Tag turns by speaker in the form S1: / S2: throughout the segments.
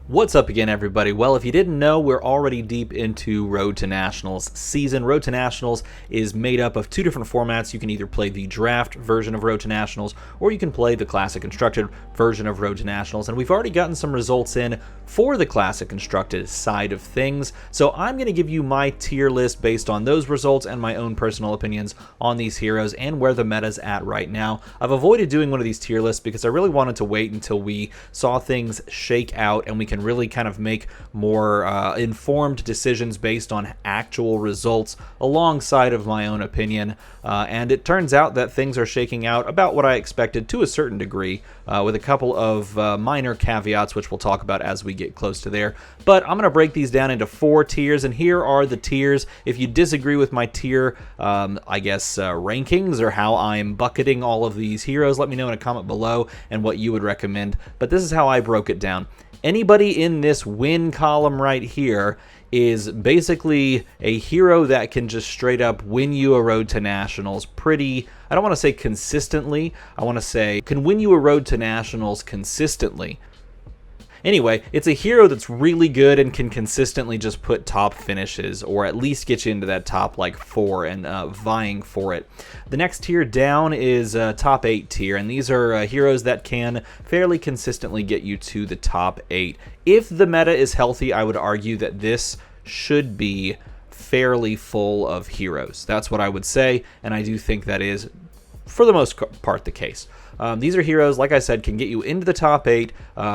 S1: What's up again, everybody? Well, if you didn't know, we're already deep into Road to Nationals season. Road to Nationals is made up of two different formats. You can either play the draft version of Road to Nationals, or you can play the classic constructed version of Road to Nationals. And we've already gotten some results in for the classic constructed side of things. So I'm going to give you my tier list based on those results and my own personal opinions on these heroes and where the meta's at right now. I've avoided doing one of these tier lists because I really wanted to wait until we saw things shake out and we can really kind of make more informed decisions based on actual results alongside of my own opinion. And it turns out that things are shaking out about what I expected to a certain degree, with a couple of minor caveats, which we'll talk about as we get close to there. But I'm going to break these down into 4 tiers, and here are the tiers. If you disagree with my tier, rankings or how I'm bucketing all of these heroes, let me know in a comment below and what you would recommend. But this is how I broke it down. Anybody in this win column right here is basically a hero that can just straight up win you a Road to Nationals pretty, I don't want to say consistently, I want to say can win you a Road to Nationals consistently. Anyway, it's a hero that's really good and can consistently just put top finishes, or at least get you into that top like 4 and vying for it. The next tier down is top 8 tier, and these are heroes that can fairly consistently get you to the top 8. If the meta is healthy, I would argue that this should be fairly full of heroes. That's what I would say, and I do think that is, for the most part, the case. These are heroes, like I said, can get you into the top 8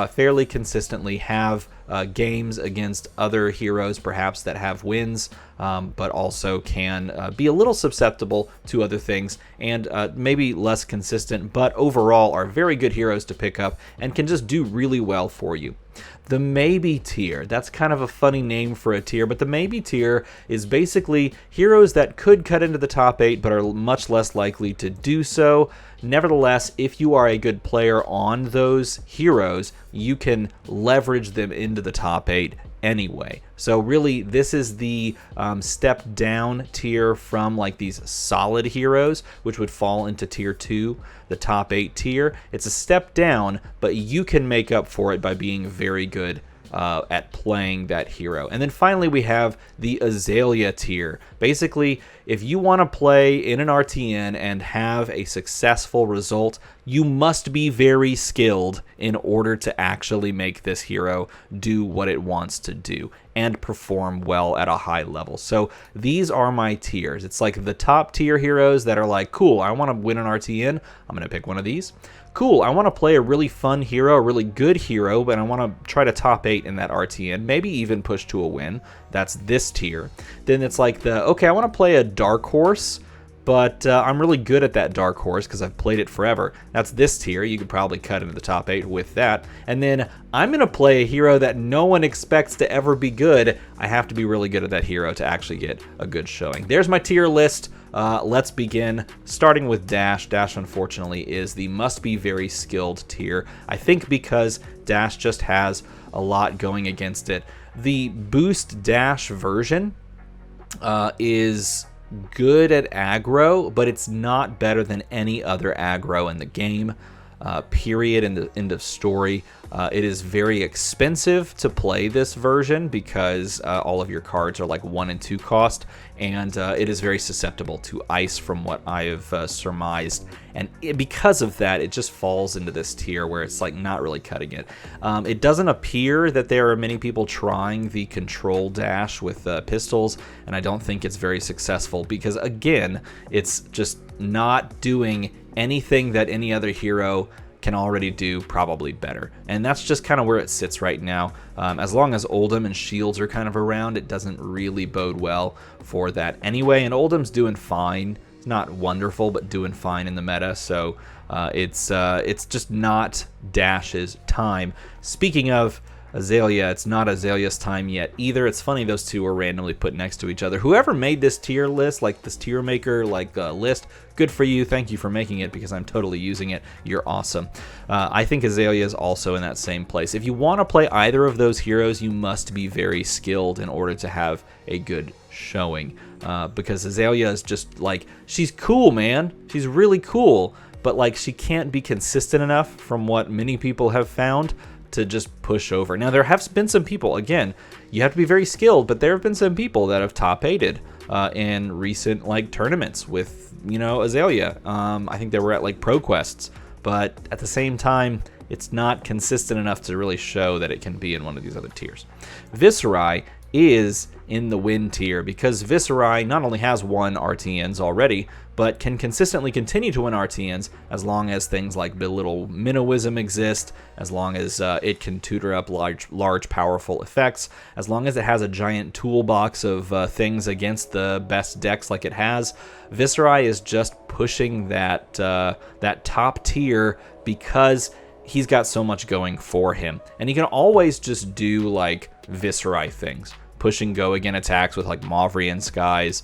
S1: fairly consistently, have games against other heroes perhaps that have wins, but also can be a little susceptible to other things, and maybe less consistent, but overall are very good heroes to pick up and can just do really well for you. The maybe tier, that's kind of a funny name for a tier, but the maybe tier is basically heroes that could cut into the top 8 but are much less likely to do so. Nevertheless, if you are a good player on those heroes, you can leverage them into the top 8 anyway. So really, this is the step down tier from like these solid heroes, which would fall into tier 2, the top 8 tier. It's a step down, but you can make up for it by being very good at playing that hero. And then finally we have the Azalea tier. Basically, if you want to play in an RTN and have a successful result, you must be very skilled in order to actually make this hero do what it wants to do and perform well at a high level. So these are my tiers. It's like the top tier heroes that are like, cool, I want to win an RTN, I'm going to pick one of these. Cool, I want to play a really fun hero, a really good hero, but I want to try to top 8 in that RTN, maybe even push to a win. That's this tier. Then it's like the, okay, I want to play a dark horse, but I'm really good at that dark horse because I've played it forever. That's this tier. You could probably cut into the top 8 with that. And then I'm going to play a hero that no one expects to ever be good. I have to be really good at that hero to actually get a good showing. There's my tier list. Let's begin, starting with Dash. Dash, unfortunately, is the must-be very skilled tier. I think because Dash just has a lot going against it. The Boost Dash version is good at aggro, but it's not better than any other aggro in the game, period, in the end of story. It is very expensive to play this version because all of your cards are like 1 and 2 cost, and it is very susceptible to ice from what I have surmised, and because of that it just falls into this tier where it's like not really cutting it. It doesn't appear that there are many people trying the control dash with pistols, and I don't think it's very successful because again it's just not doing anything that any other hero can already do, probably better. And that's just kind of where it sits right now. As long as Oldham and Shields are kind of around, it doesn't really bode well for that anyway. And Oldham's doing fine. It's not wonderful, but doing fine in the meta. So it's just not Dash's time. Speaking of Azalea, it's not Azalea's time yet either. It's funny those two are randomly put next to each other. Whoever made this tier list, like this tier maker list, good for you. Thank you for making it because I'm totally using it. You're awesome. I think Azalea is also in that same place. If you want to play either of those heroes, you must be very skilled in order to have a good showing, because Azalea is just like, she's cool, man. She's really cool, but like she can't be consistent enough from what many people have found to just push over. Now, there have been some people, again, you have to be very skilled, but there have been some people that have top 8'd in recent like tournaments with, you know, Azalea. I think they were at like Pro Quests, but at the same time, it's not consistent enough to really show that it can be in one of these other tiers. Viscera is in the win tier because Viscera not only has won RTNs already, but can consistently continue to win RTNs as long as things like Belittle Minnowism exist, as long as it can tutor up large powerful effects, as long as it has a giant toolbox of things against the best decks like it has. Viscera is just pushing that top tier because he's got so much going for him. And he can always just do like Viscera things. Pushing go again attacks with like Mauvrian Skies,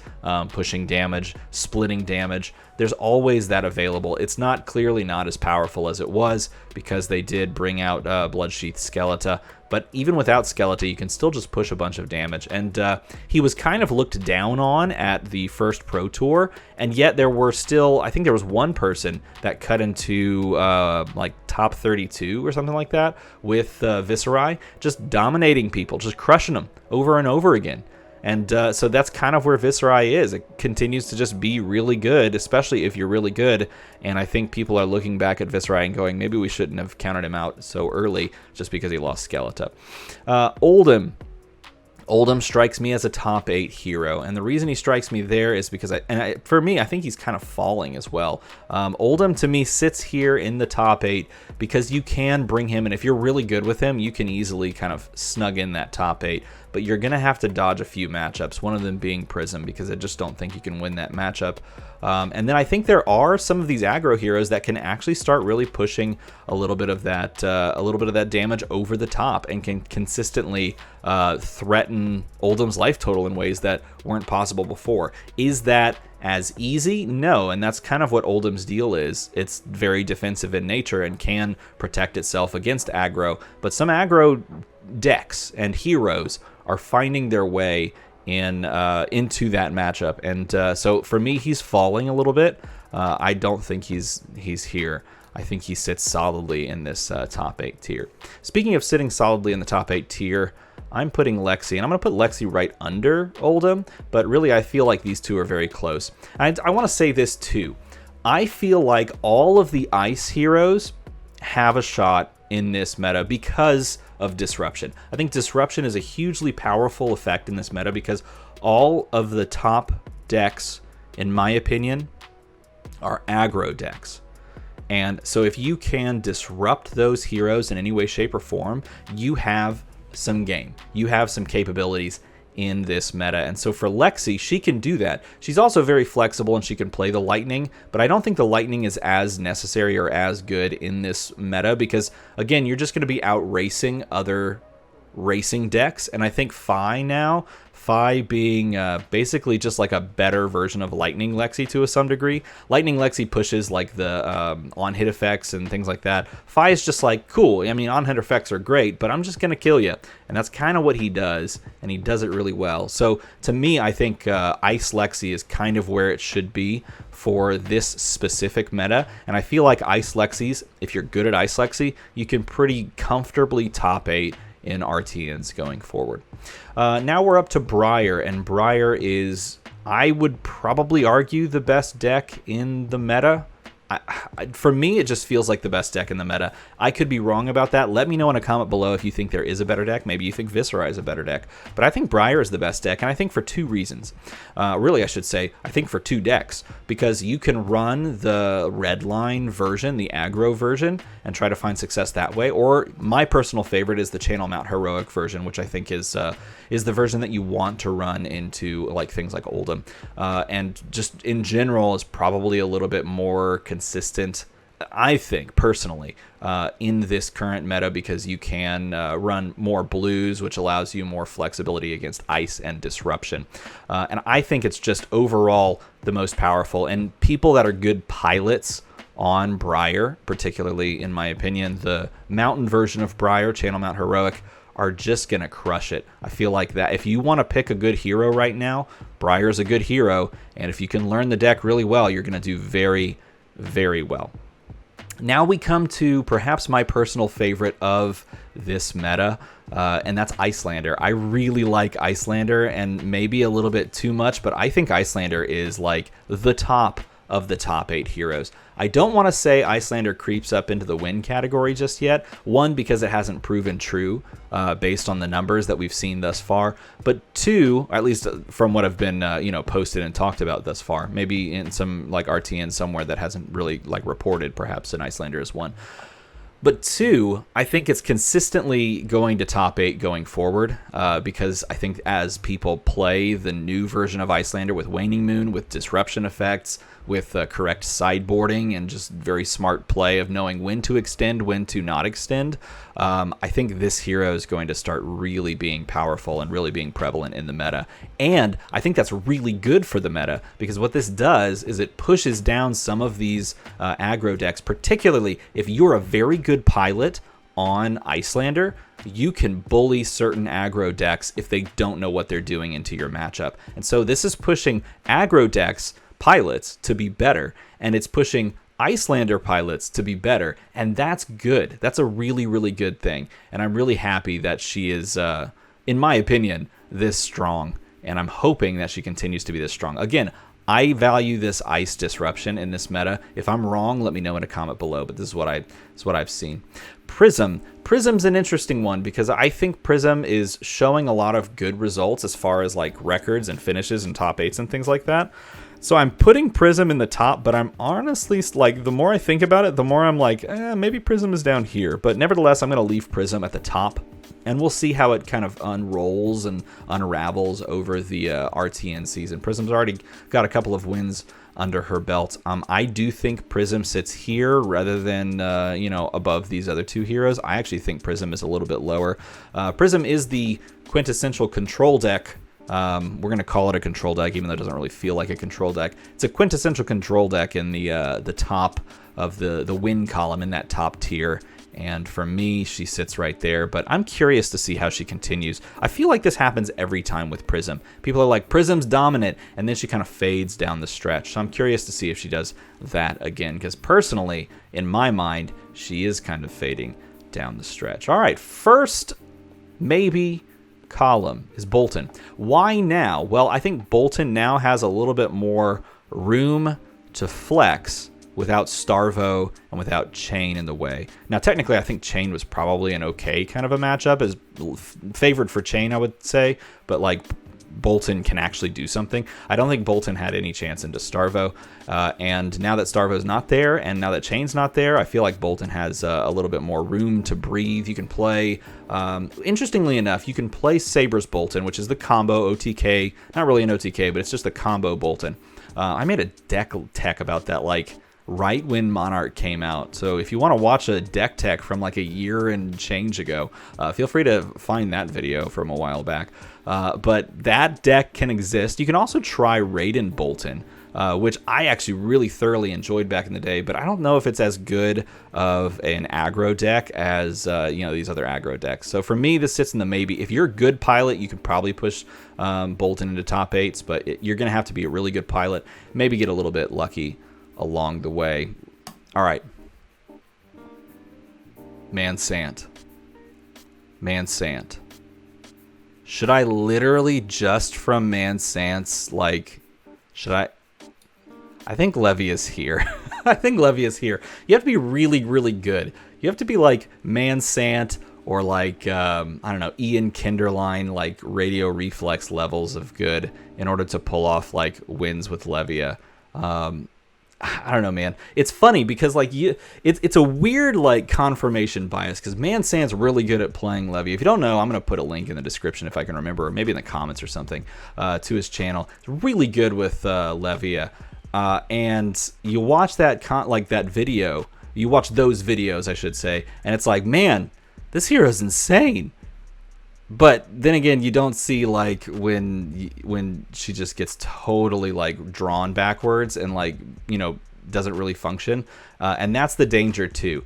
S1: pushing damage, splitting damage. There's always that available. It's not clearly not as powerful as it was because they did bring out Bloodsheath Skeleton. But even without Skeleton, you can still just push a bunch of damage. And he was kind of looked down on at the first Pro Tour, and yet there were still, I think there was one person that cut into like top 32 or something like that with Viscera, just dominating people, just crushing them over and over again. And so that's kind of where Viscera is. It continues to just be really good, especially if you're really good. And I think people are looking back at Viscera and going, maybe we shouldn't have counted him out so early just because he lost Skeleton. Oldham. Oldham strikes me as a top 8 hero, and the reason he strikes me there is because, for me, I think he's kind of falling as well. Oldham, to me, sits here in the top 8 because you can bring him, and if you're really good with him, you can easily kind of snug in that top 8, but you're going to have to dodge a few matchups, one of them being Prism, because I just don't think you can win that matchup. And then I think there are some of these aggro heroes that can actually start really pushing a little bit of that damage over the top and can consistently threaten Oldham's life total in ways that weren't possible before. Is that as easy? No, and that's kind of what Oldham's deal is. It's very defensive in nature and can protect itself against aggro, but some aggro decks and heroes are finding their way into that matchup, and so for me, he's falling a little bit. I don't think he's here. I think he sits solidly in this top 8 tier. Speaking of sitting solidly in the top 8 tier, I'm putting Lexi, and I'm going to put Lexi right under Oldham, but really I feel like these two are very close. And I want to say this too. I feel like all of the ice heroes have a shot in this meta because of disruption. I think disruption is a hugely powerful effect in this meta because all of the top decks, in my opinion, are aggro decks. And so if you can disrupt those heroes in any way, shape, or form, you have some game. You have some capabilities in this meta. And so for Lexi, she can do that. She's also very flexible and she can play the lightning, but I don't think the lightning is as necessary or as good in this meta because, again, you're just going to be out racing other racing decks. And I think Phy now, Phy being basically just like a better version of Lightning Lexi to some degree. Lightning Lexi pushes like the on-hit effects and things like that. Phy is just like, cool, I mean, on-hit effects are great, but I'm just going to kill you. And that's kind of what he does, and he does it really well. So to me, I think Ice Lexi is kind of where it should be for this specific meta. And I feel like Ice Lexis, if you're good at Ice Lexi, you can pretty comfortably top 8 in RTNs going forward. Now we're up to Briar, and Briar is, I would probably argue, the best deck in the meta. For me, it just feels like the best deck in the meta. I could be wrong about that. Let me know in a comment below if you think there is a better deck. Maybe you think Viscera is a better deck. But I think Briar is the best deck, and I think for 2 reasons. Really, I should say, I think for 2 decks. Because you can run the Redline version, the aggro version, and try to find success that way. Or my personal favorite is the Channel Mount Heroic version, which I think is the version that you want to run into like things like Oldham. And just in general is probably a little bit more consistent, I think, personally, in this current meta because you can run more blues, which allows you more flexibility against ice and disruption. And I think it's just overall the most powerful. And people that are good pilots on Briar, particularly in my opinion, the mountain version of Briar, Channel Mount Heroic, are just going to crush it. I feel like that if you want to pick a good hero right now, Briar's a good hero. And if you can learn the deck really well, you're going to do very, very well. Now we come to perhaps my personal favorite of this meta, and that's Icelander. I really like Icelander, and maybe a little bit too much, but I think Icelander is like the top of the top 8 heroes. I don't want to say Icelander creeps up into the win category just yet. One, because it hasn't proven true based on the numbers that we've seen thus far. But two, at least from what have been posted and talked about thus far. Maybe in some like RTN somewhere that hasn't really like reported perhaps an Icelander as one. But two, I think it's consistently going to top 8 going forward because I think as people play the new version of Icelander with Waning Moon, with disruption effects, with correct sideboarding and just very smart play of knowing when to extend, when to not extend, I think this hero is going to start really being powerful and really being prevalent in the meta. And I think that's really good for the meta because what this does is it pushes down some of these aggro decks, particularly if you're a very good pilot on Icelander, you can bully certain aggro decks if they don't know what they're doing into your matchup. And so this is pushing aggro decks pilots to be better, and it's pushing Icelander pilots to be better, and that's good. That's a really, really good thing, and I'm really happy that she is, in my opinion, this strong, and I'm hoping that she continues to be this strong. Again, I value this ice disruption in this meta. If I'm wrong, let me know in a comment below, but this is what I've seen. Prism's an interesting one because I think Prism is showing a lot of good results as far as like records and finishes and top 8s and things like that. So I'm putting Prism in the top, but I'm honestly, like, the more I think about it, the more I'm like, maybe Prism is down here. But nevertheless, I'm going to leave Prism at the top, and we'll see how it kind of unrolls and unravels over the RTN season. Prism's already got a couple of wins under her belt. I do think Prism sits here rather than, above these other two heroes. I actually think Prism is a little bit lower. Prism is the quintessential control deck. We're going to call it a control deck, even though it doesn't really feel like a control deck. It's a quintessential control deck in the top of the win column in that top tier. And for me, she sits right there. But I'm curious to see how she continues. I feel like this happens every time with Prism. People are like, Prism's dominant, and then she kind of fades down the stretch. So I'm curious to see if she does that again. Because personally, in my mind, she is kind of fading down the stretch. All right, first, maybe column is Bolton. Why now? Well, I think Bolton now has a little bit more room to flex without Starvo and without Chain in the way. Now, technically, I think Chain was probably an okay kind of a matchup, as favored for Chain, I would say, but like Bolton can actually do something. I don't think Bolton had any chance into Starvo, and now that Starvo's not there, and now that Chain's not there, I feel like Bolton has a little bit more room to breathe. You can play, interestingly enough, you can play Saber's Bolton, which is the combo OTK, not really an OTK, but it's just the combo Bolton. I made a deck tech about that, like, right when Monarch came out. So if you want to watch a deck tech from like a year and change ago, feel free to find that video from a while back. But that deck can exist. You can also try Raiden Bolton, which I actually really thoroughly enjoyed back in the day, but I don't know if it's as good of an aggro deck as these other aggro decks. So for me, this sits in the maybe. If you're a good pilot, you could probably push Bolton into top 8s, but you're going to have to be a really good pilot, maybe get a little bit lucky along the way. All right. Mansant. Should I literally just from Mansant's, like, I think Levi is here. I think Levi is here. You have to be really, really good. You have to be like Mansant or like, I don't know, Ian Kinderline, like Radio Reflex levels of good in order to pull off like wins with Levia. I don't know, man. It's funny because like it's a weird like confirmation bias because Mansant's really good at playing Levi. If you don't know, I'm gonna put a link in the description if I can remember, or maybe in the comments or something, to his channel. It's really good with Levia, and you watch that that video. You watch those videos, I should say, and it's like, man, this hero's insane. But then again, you don't see like when she just gets totally like drawn backwards and like doesn't really function, and that's the danger too.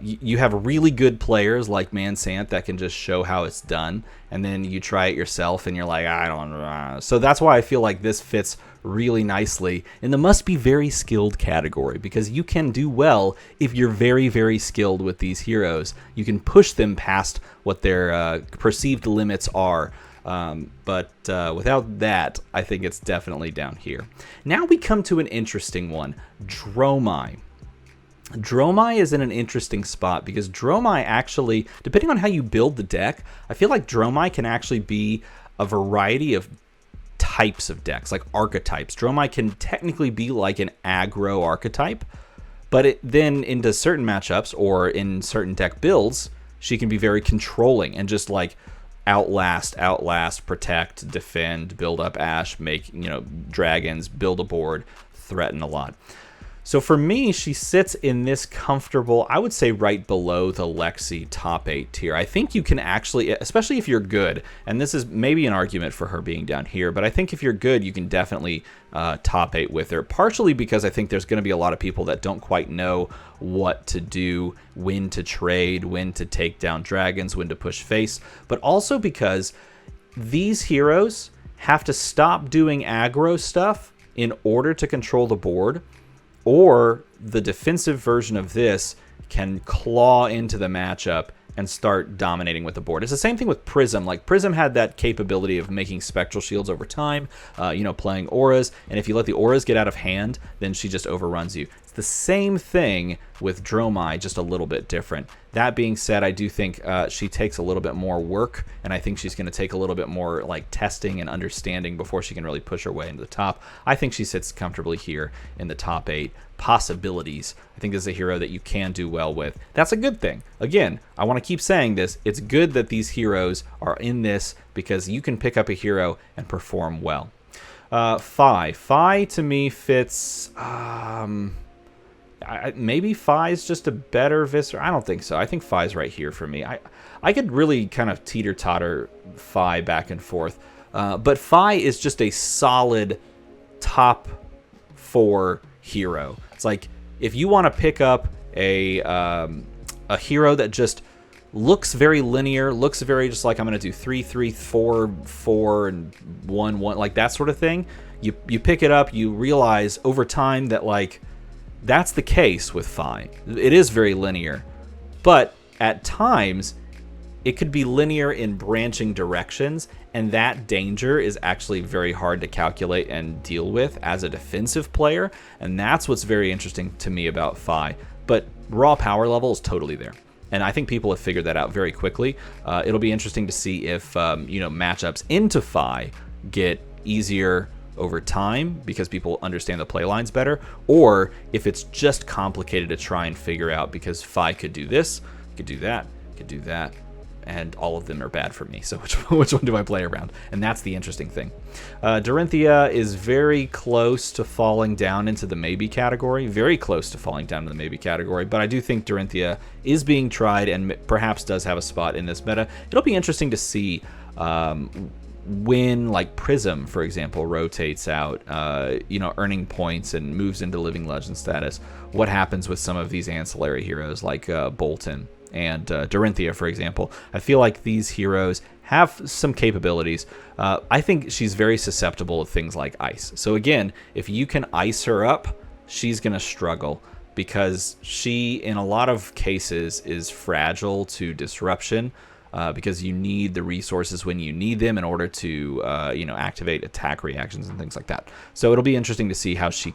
S1: You have really good players like Mansant that can just show how it's done, and then you try it yourself and you're like, I don't know. So that's why I feel like this fits really nicely in the must be very skilled category, because you can do well if you're very, very skilled with these heroes. You can push them past what their perceived limits are. But without that, I think it's definitely down here. Now we come to an interesting one, Dromi. Dromi is in an interesting spot because Dromi actually, depending on how you build the deck, I feel like Dromi can actually be a variety of types of decks, like archetypes. Dromi can technically be like an aggro archetype, but then into certain matchups or in certain deck builds, she can be very controlling and just like outlast, protect, defend, build up Ash, make, dragons, build a board, threaten a lot. So for me, she sits in this comfortable, I would say right below the Lexi top 8 tier. I think you can actually, especially if you're good, and this is maybe an argument for her being down here, but I think if you're good, you can definitely top 8 with her, partially because I think there's going to be a lot of people that don't quite know what to do, when to trade, when to take down dragons, when to push face, but also because these heroes have to stop doing aggro stuff in order to control the board, or the defensive version of this can claw into the matchup and start dominating with the board. It's the same thing with Prism. Like Prism had that capability of making spectral shields over time, playing auras, and if you let the auras get out of hand, then she just overruns you. It's the same thing with Dromi, just a little bit different. That being said, I do think she takes a little bit more work, and I think she's going to take a little bit more like testing and understanding before she can really push her way into the top. I think she sits comfortably here in the top 8 possibilities. I think this is a hero that you can do well with. That's a good thing. Again, I want to keep saying this. It's good that these heroes are in this because you can pick up a hero and perform well. Phy to me fits... maybe Phy's just a better Viscera. I don't think so. I think Phy's right here for me. I could really kind of teeter-totter Phy back and forth. But Phy is just a solid top 4 hero. It's like if you want to pick up a hero that just looks very linear, looks very just like I'm going to do 3, 3, 4, 4, and 1, 1, like that sort of thing. You pick it up, you realize over time that like that's the case with Phy. It is very linear, but at times it could be linear in branching directions, and that danger is actually very hard to calculate and deal with as a defensive player, and that's what's very interesting to me about Phy. But raw power level is totally there, and I think people have figured that out very quickly. It'll be interesting to see if matchups into Phy get easier over time because people understand the play lines better, or if it's just complicated to try and figure out because Phy could do this, could do that, could do that, and all of them are bad for me. So which one do I play around? And that's the interesting thing. Dorinthia is very close to falling down into the maybe category, very close to falling down to the maybe category, but I do think Dorinthia is being tried and perhaps does have a spot in this meta. It'll be interesting to see when like Prism, for example, rotates out, earning points and moves into Living Legend status, what happens with some of these ancillary heroes like Bolton and Dorinthia, for example. I feel like these heroes have some capabilities. I think she's very susceptible to things like ice. So again, if you can ice her up, she's going to struggle because she, in a lot of cases, is fragile to disruption. Because you need the resources when you need them in order to, activate attack reactions and things like that. So it'll be interesting to see how she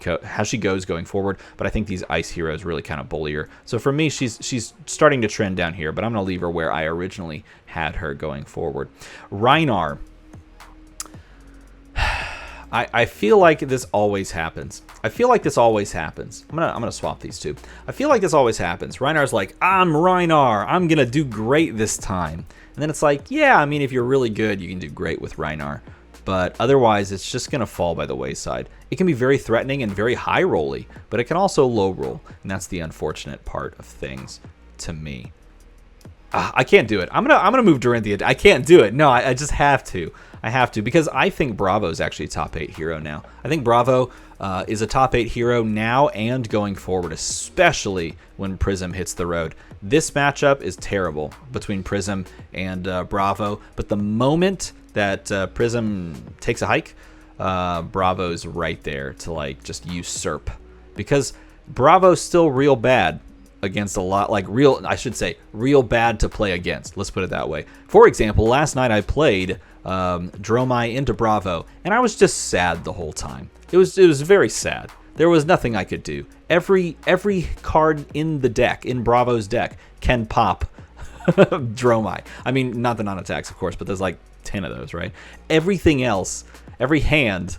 S1: goes going forward. But I think these ice heroes really kind of bully her. So for me, she's starting to trend down here, but I'm going to leave her where I originally had her going forward. Reinar. I feel like this always happens. I'm gonna swap these two. I feel like this always happens. Reinar's like, I'm Reinar. I'm gonna do great this time. And then it's like, yeah, I mean, if you're really good, you can do great with Reinar. But otherwise, it's just gonna fall by the wayside. It can be very threatening and very high rolly, but it can also low roll, and that's the unfortunate part of things to me. I can't do it. I'm gonna move Dorinthia. I can't do it. No, I just have to. I have to, because I think Bravo is actually a top 8 hero now. I think Bravo is a top 8 hero now and going forward, especially when Prism hits the road. This matchup is terrible between Prism and Bravo, but the moment that Prism takes a hike, Bravo's right there to like just usurp, because Bravo's still real bad against a lot, like real bad to play against. Let's put it that way. For example, last night I played Dromi into Bravo, and I was just sad the whole time. It was very sad. There was nothing I could do. Every card in the deck, in Bravo's deck, can pop Dromi. I mean, not the non-attacks, of course, but there's like 10 of those, right? Everything else, every hand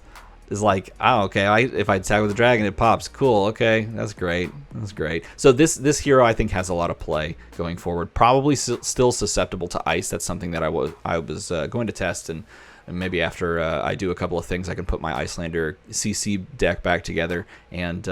S1: is like, oh, okay, if I attack with a dragon, it pops. Cool, okay, that's great. That's great. So this hero, I think, has a lot of play going forward. Probably still susceptible to ice. That's something that I was going to test, and maybe after I do a couple of things, I can put my Icelander CC deck back together and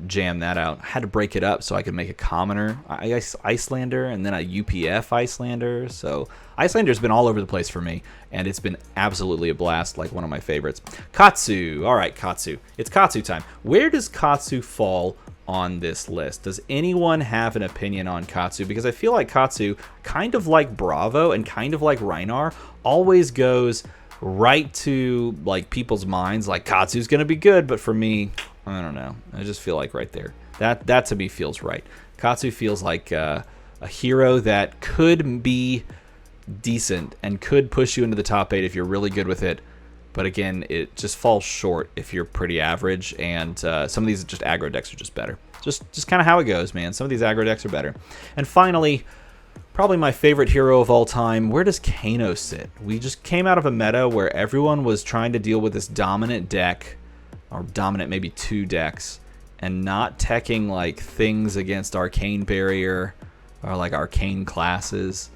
S1: jam that out. I had to break it up so I could make a commoner Icelander and then a UPF Icelander. So Icelander's been all over the place for me, and it's been absolutely a blast, like one of my favorites. Katsu. All right, Katsu. It's Katsu time. Where does Katsu fall on this list? Does anyone have an opinion on Katsu? Because I feel like Katsu, kind of like Bravo and kind of like Reinar, always goes right to like people's minds like Katsu's gonna be good, but for me, I don't know. I just feel like right there. That to me feels right. Katsu feels like a hero that could be decent and could push you into the top 8 if you're really good with it. But again, it just falls short if you're pretty average, and some of these just aggro decks are just better. Just kind of how it goes, man. Some of these aggro decks are better. And finally, probably my favorite hero of all time, where does Kano sit? We just came out of a meta where everyone was trying to deal with this dominant deck, or dominant maybe 2 decks, and not teching like things against Arcane Barrier or like Arcane classes.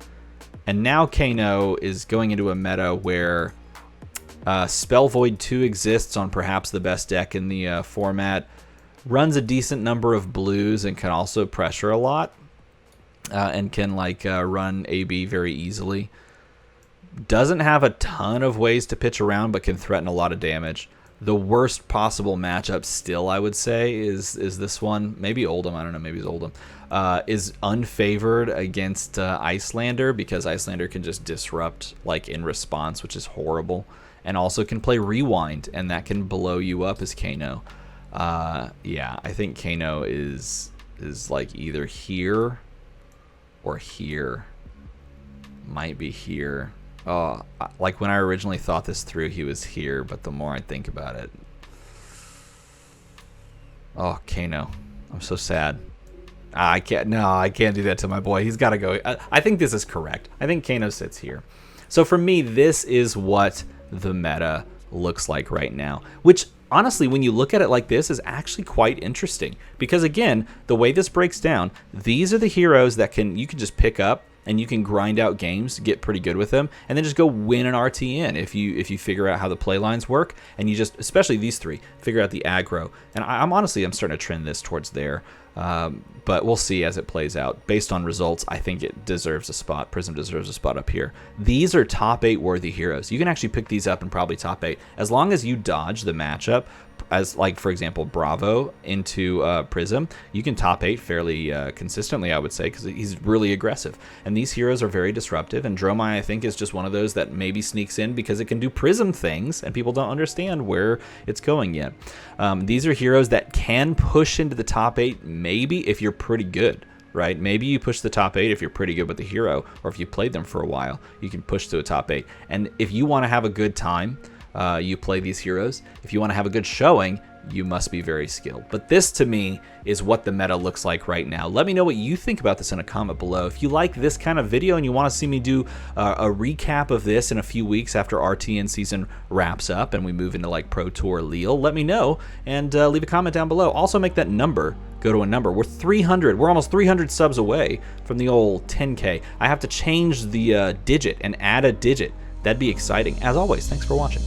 S1: And now Kano is going into a meta where Spell Void 2 exists on perhaps the best deck in the format, runs a decent number of blues, and can also pressure a lot, and can like run AB very easily. Doesn't have a ton of ways to pitch around, but can threaten a lot of damage. The worst possible matchup still, I would say, is this one. Maybe Oldham. I don't know. Maybe it's Oldham. Is unfavored against Icelander, because Icelander can just disrupt like in response, which is horrible. And also can play Rewind, and that can blow you up as Kano. Yeah, I think Kano is like either here or here. Might be here. Oh, like when I originally thought this through, he was here, but the more I think about it, oh, Kano, I'm so sad. I can't do that to my boy. He's got to go. I think this is correct. I think Kano sits here. So for me, this is what the meta looks like right now, which honestly, when you look at it like this, is actually quite interesting, because again, the way this breaks down, these are the heroes that you can just pick up and you can grind out games, get pretty good with them, and then just go win an RTN if you figure out how the play lines work, and you just, especially these 3, figure out the aggro. And I'm starting to trend this towards there, but we'll see as it plays out. Based on results, I think it deserves a spot. Prism deserves a spot up here. These are top 8 worthy heroes. You can actually pick these up and probably top 8, as long as you dodge the matchup. As like, for example, Bravo into Prism, you can top 8 fairly consistently, I would say, because he's really aggressive. And these heroes are very disruptive, and Dromi, I think, is just one of those that maybe sneaks in because it can do Prism things, and people don't understand where it's going yet. These are heroes that can push into the top 8, maybe if you're pretty good, right? Maybe you push the top 8 if you're pretty good with the hero, or if you played them for a while, you can push to a top 8. And if you want to have a good time, you play these heroes. If you want to have a good showing, you must be very skilled. But this, to me, is what the meta looks like right now. Let me know what you think about this in a comment below. If you like this kind of video and you want to see me do a recap of this in a few weeks after RTN season wraps up and we move into like Pro Tour Lille, let me know, and leave a comment down below. Also, make that number go to a number. We're 300. We're almost 300 subs away from the old 10K. I have to change the digit and add a digit. That'd be exciting. As always, thanks for watching.